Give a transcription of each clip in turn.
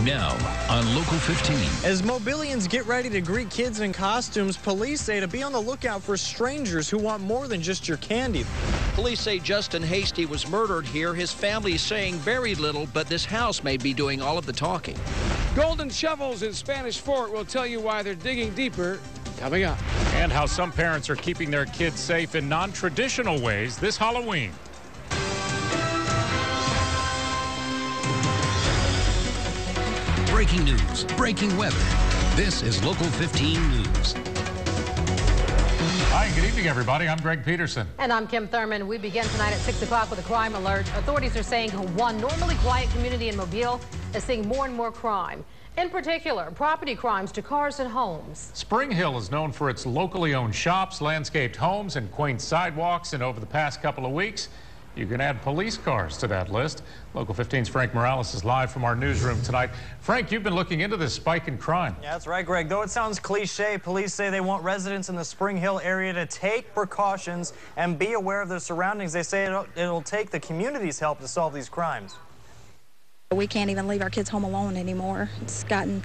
Now on Local 15. As Mobilians get ready to greet kids in costumes, police say to be on the lookout for strangers who want more than just your candy. Police say Justin Hasty was murdered here. His family is saying very little, but this house may be doing all of the talking. Golden shovels in Spanish Fort will tell you why they're digging deeper coming up. And how some parents are keeping their kids safe in non-traditional ways this Halloween. Breaking news, breaking weather. This is Local 15 News. Hi, good evening, everybody. I'm Greg Peterson. And I'm Kim Thurman. We begin tonight at 6 o'clock with a crime alert. Authorities are saying one normally quiet community in Mobile is seeing more and more crime. In particular, property crimes to cars and homes. Spring Hill is known for its locally owned shops, landscaped homes, and quaint sidewalks. And over the past couple of weeks, you can add police cars to that list. Local 15's Frank Morales is live from our newsroom tonight. Frank, you've been looking into this spike in crime. Yeah, that's right, Greg. Though it sounds cliche, police say they want residents in the Spring Hill area to take precautions and be aware of their surroundings. They say it'll take the community's help to solve these crimes. We can't even leave our kids home alone anymore. It's gotten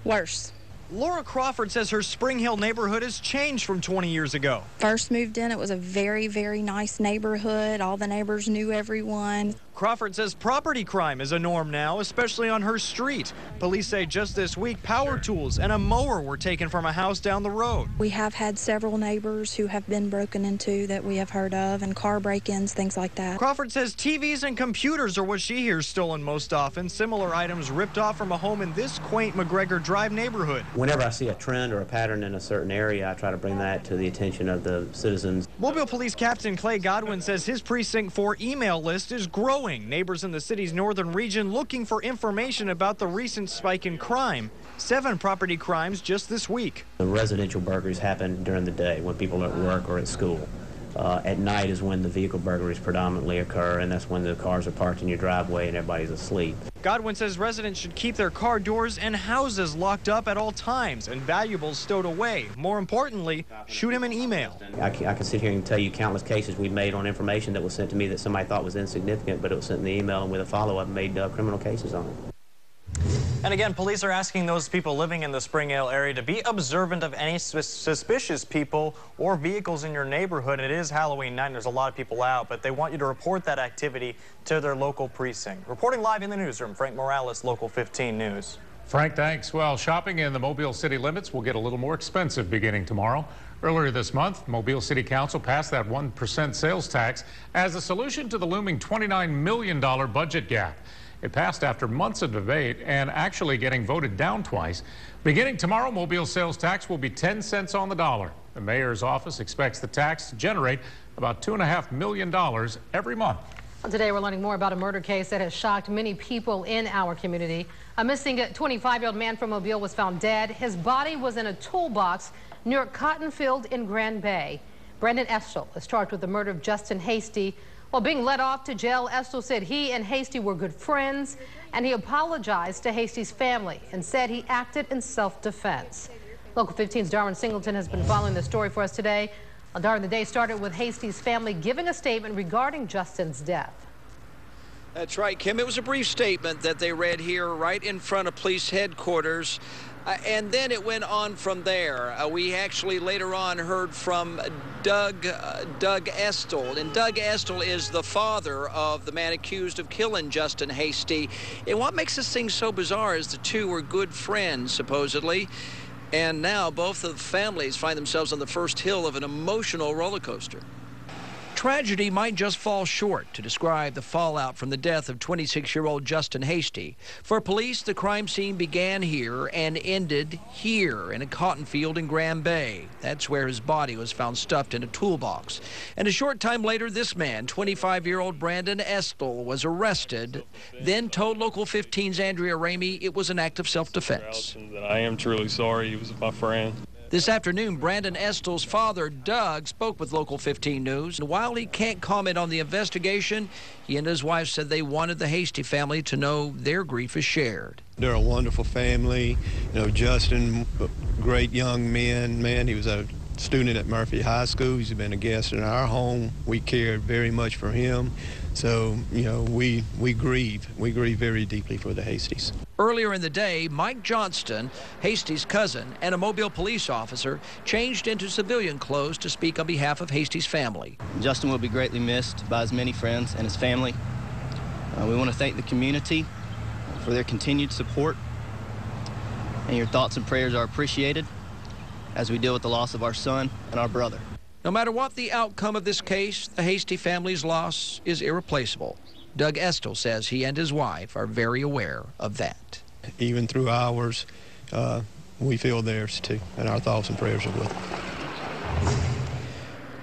worse. Laura Crawford says her Spring Hill neighborhood has changed from 20 years ago. First moved in, it was a very, very nice neighborhood. All the neighbors knew everyone. Crawford says property crime is a norm now, especially on her street. Police say just this week, power tools and a mower were taken from a house down the road. We have had several neighbors who have been broken into that we have heard of, and car break-ins, things like that. Crawford says TVs and computers are what she hears stolen most often. Similar items ripped off from a home in this quaint McGregor Drive neighborhood. Whenever I see a trend or a pattern in a certain area, I try to bring that to the attention of the citizens. Mobile Police Captain Clay Godwin says his Precinct 4 email list is growing. Neighbors in the city's northern region looking for information about the recent spike in crime. 7 property crimes just this week. The residential burglaries happen during the day when people are at work or at school. At night is when the vehicle burglaries predominantly occur, and that's when the cars are parked in your driveway and everybody's asleep. Godwin says residents should keep their car doors and houses locked up at all times and valuables stowed away. More importantly, shoot him an email. I can sit here and tell you countless cases we made on information that was sent to me that somebody thought was insignificant, but it was sent in the email, and with a follow-up made criminal cases on it. And again, police are asking those people living in the Spring Hill area to be observant of any suspicious people or vehicles in your neighborhood. It is Halloween night and there's a lot of people out, but they want you to report that activity to their local precinct. Reporting live in the newsroom, Frank Morales, Local 15 News. Frank, thanks. Well, shopping in the Mobile city limits will get a little more expensive beginning tomorrow. Earlier this month, Mobile City Council passed that 1% sales tax as a solution to the looming $29 million budget gap. It passed after months of debate and actually getting voted down twice. Beginning tomorrow, Mobile sales tax will be 10 cents on the dollar. The mayor's office expects the tax to generate about $2.5 million every month. Today, we're learning more about a murder case that has shocked many people in our community. A missing 25-year-old man from Mobile was found dead. His body was in a toolbox near a cotton field in Grand Bay. Brandon Estel is charged with the murder of Justin Hasty. While being led off to jail, Estel said he and Hasty were good friends, and he apologized to Hasty's family and said he acted in self-defense. Local 15's Darwin Singleton has been following the story for us today. Darwin, the day started with Hasty's family giving a statement regarding Justin's death. That's right, Kim. It was a brief statement that they read here right in front of police headquarters. And then it went on from there. We actually later on heard from Doug Estel. And Doug Estel is the father of the man accused of killing Justin Hasty. And what makes this thing so bizarre is the two were good friends, supposedly. And now both of the families find themselves on the first hill of an emotional roller coaster. Tragedy might just fall short to describe the fallout from the death of 26-year-old Justin Hasty. For police, the crime scene began here and ended here in a cotton field in Grand Bay. That's where his body was found stuffed in a toolbox. And a short time later, this man, 25-year-old Brandon Estel, was arrested, then told Local 15's Andrea Ramey it was an act of self-defense. I am truly sorry. He was my friend. This afternoon, Brandon Estel's father, Doug, spoke with Local 15 News. And while he can't comment on the investigation, he and his wife said they wanted the Hasty family to know their grief is shared. They're a wonderful family. You know, Justin, great young man. He was a student at Murphy High School. He's been a guest in our home. We cared very much for him. So, you know, we grieve very deeply for the Hasties. Earlier in the day, Mike Johnston, Hasty's cousin and a Mobile police officer, changed into civilian clothes to speak on behalf of Hasty's family. Justin will be greatly missed by his many friends and his family. We want to thank the community for their continued support, and your thoughts and prayers are appreciated as we deal with the loss of our son and our brother. No matter what the outcome of this case, the Hasty family's loss is irreplaceable. Doug Estill says he and his wife are very aware of that. Even through ours, we feel theirs too, and our thoughts and prayers are with them.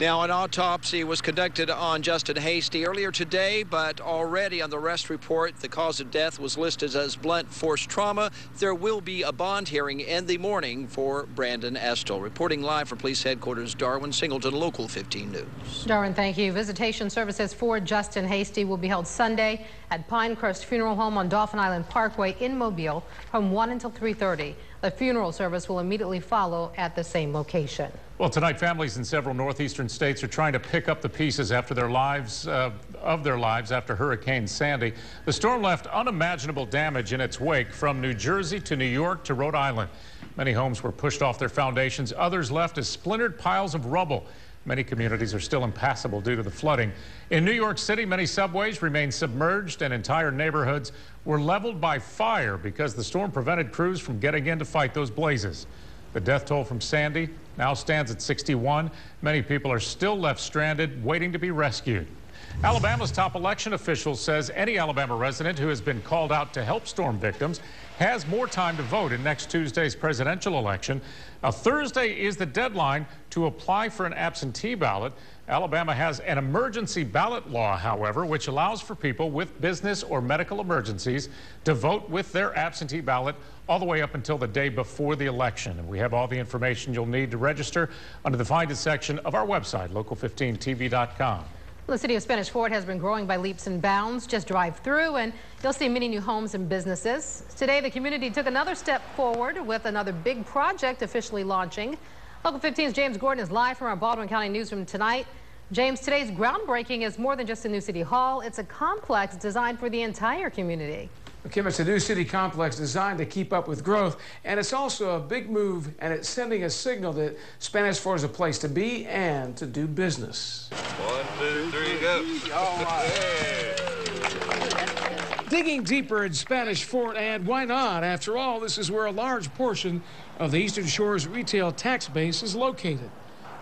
Now, an autopsy was conducted on Justin Hasty earlier today, but already on the arrest report, the cause of death was listed as blunt force trauma. There will be a bond hearing in the morning for Brandon Estill. Reporting live from Police Headquarters, Darwin Singleton, Local 15 News. Darwin, thank you. Visitation services for Justin Hasty will be held Sunday at Pinecrest Funeral Home on Dauphin Island Parkway in Mobile from 1 until 3:30. The funeral service will immediately follow at the same location. Well, tonight, families in several northeastern states are trying to pick up the pieces after their lives after Hurricane Sandy. The storm left unimaginable damage in its wake from New Jersey to New York to Rhode Island. Many homes were pushed off their foundations. Others left as splintered piles of rubble. Many communities are still impassable due to the flooding. In New York City, many subways remain submerged and entire neighborhoods were leveled by fire because the storm prevented crews from getting in to fight those blazes. The death toll from Sandy now stands at 61. Many people are still left stranded, waiting to be rescued. Alabama's top election official says any Alabama resident who has been called out to help storm victims has more time to vote in next Tuesday's presidential election. Now, Thursday is the deadline to apply for an absentee ballot. Alabama has an emergency ballot law, however, which allows for people with business or medical emergencies to vote with their absentee ballot all the way up until the day before the election. And we have all the information you'll need to register under the Find It section of our website, local15tv.com. The city of Spanish Fort has been growing by leaps and bounds. Just drive through and you'll see many new homes and businesses. Today, the community took another step forward with another big project officially launching. Local 15's James Gordon is live from our Baldwin County newsroom tonight. James, today's groundbreaking is more than just a new city hall. It's a complex designed for the entire community. Kim, it's a new city complex designed to keep up with growth, and it's also a big move, and it's sending a signal that Spanish Fort is a place to be and to do business. 1, 2, 3, go. All right. Digging deeper in Spanish Fort, and why not? After all, this is where a large portion of the Eastern Shore's retail tax base is located.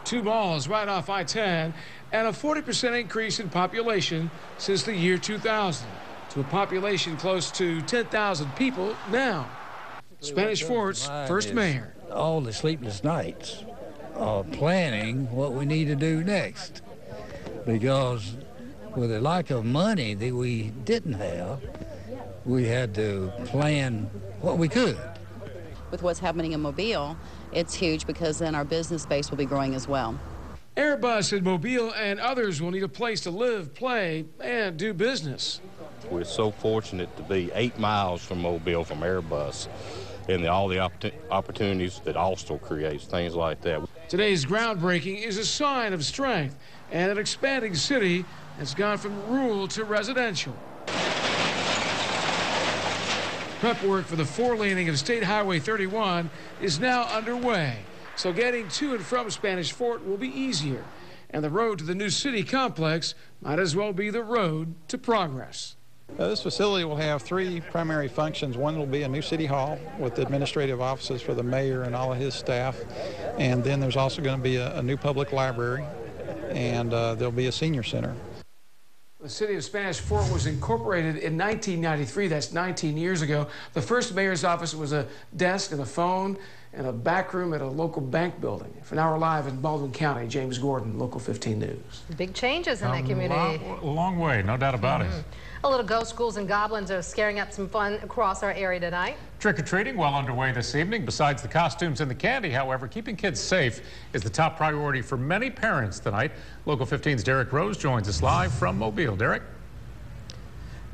2 malls right off I-10, and a 40% increase in population since the year 2000. To a population close to 10,000 people now. Spanish Fort's first mayor. All the sleepless nights of planning what we need to do next. Because with the lack of money that we didn't have, we had to plan what we could. With what's happening in Mobile, it's huge because then our business base will be growing as well. Airbus in Mobile and others will need a place to live, play, and do business. We're so fortunate to be 8 miles from Mobile, from Airbus, and all the opportunities that Austal creates, things like that. Today's groundbreaking is a sign of strength and an expanding city that's gone from rural to residential. Prep work for the 4-laning of State Highway 31 is now underway, so getting to and from Spanish Fort will be easier, and the road to the new city complex might as well be the road to progress. This facility will have 3 primary functions. One will be a new city hall with administrative offices for the mayor and all of his staff. And then there's also going to be a new public library, and there'll be a senior center. The city of Spanish Fort was incorporated in 1993. That's 19 years ago. The first mayor's office was a desk and a phone and a back room at a local bank building. For now, we're live in Baldwin County. James Gordon, Local 15 News. Big changes in that community. A long way, no doubt about it. A little ghost schools and goblins are scaring up some fun across our area tonight. Trick-or-treating well underway this evening. Besides the costumes and the candy, however, keeping kids safe is the top priority for many parents tonight. Local 15's Derek Rose joins us live from Mobile. Derek?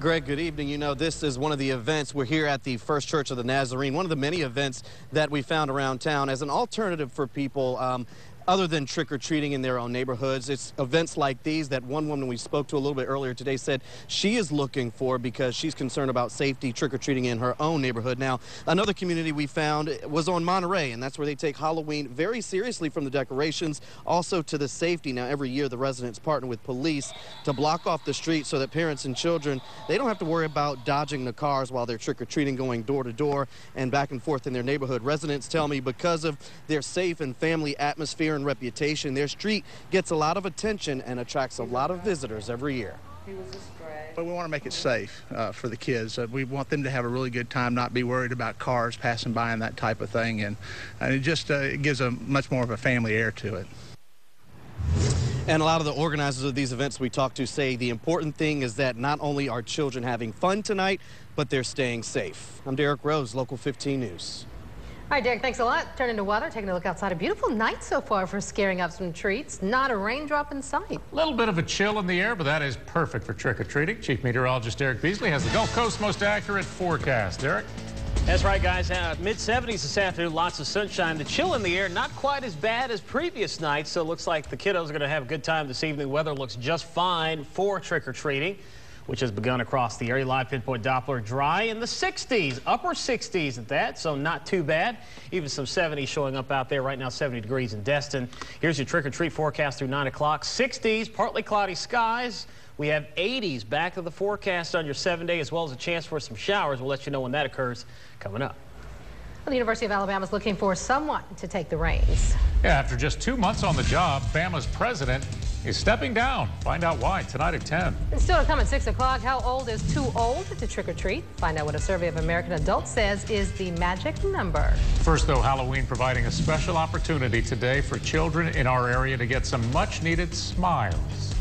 Greg, good evening. You know, this is one of the events. We're here at the First Church of the Nazarene, one of the many events that we found around town as an alternative for people other than trick-or-treating in their own neighborhoods. It's events like these that one woman we spoke to a little bit earlier today said she is looking for because she's concerned about safety trick-or-treating in her own neighborhood. Now, another community we found was on Monterey, and that's where they take Halloween very seriously, from the decorations also to the safety. Now, every year the residents partner with police to block off the street so that parents and children, they don't have to worry about dodging the cars while they're trick-or-treating, going door to door and back and forth in their neighborhood. Residents tell me because of their safe and family atmosphere and reputation, their street gets a lot of attention and attracts a lot of visitors every year. But we want to make it safe for the kids. We want them to have a really good time, not be worried about cars passing by and that type of thing. And it just it gives a much more of a family air to it. And a lot of the organizers of these events we talked to say the important thing is that not only are children having fun tonight, but they're staying safe. I'm Derek Rose, Local 15 News. All right, Derek, thanks a lot. Turning to weather, taking a look outside. A beautiful night so far for scaring up some treats. Not a raindrop in sight. A little bit of a chill in the air, but that is perfect for trick-or-treating. Chief Meteorologist Derek Beasley has the Gulf Coast's most accurate forecast. Derek? That's right, guys. Mid-70s this afternoon, lots of sunshine. The chill in the air, not quite as bad as previous nights, so it looks like the kiddos are going to have a good time this evening. Weather looks just fine for trick-or-treating, which has begun across the area. Live pinpoint Doppler dry in the 60s, upper 60s at that, so not too bad. Even some 70s showing up out there right now, 70 degrees in Destin. Here's your trick-or-treat forecast through 9 o'clock. 60s, partly cloudy skies. We have 80s back to the forecast on your 7-day, as well as a chance for some showers. We'll let you know when that occurs coming up. Well, the University of Alabama is looking for someone to take the reins. Yeah, after just 2 months on the job, Bama's president is stepping down. Find out why tonight at 10. And still to come at 6 o'clock, how old is too old to trick-or-treat? Find out what a survey of American adults says is the magic number. First, though, Halloween providing a special opportunity today for children in our area to get some much-needed smiles.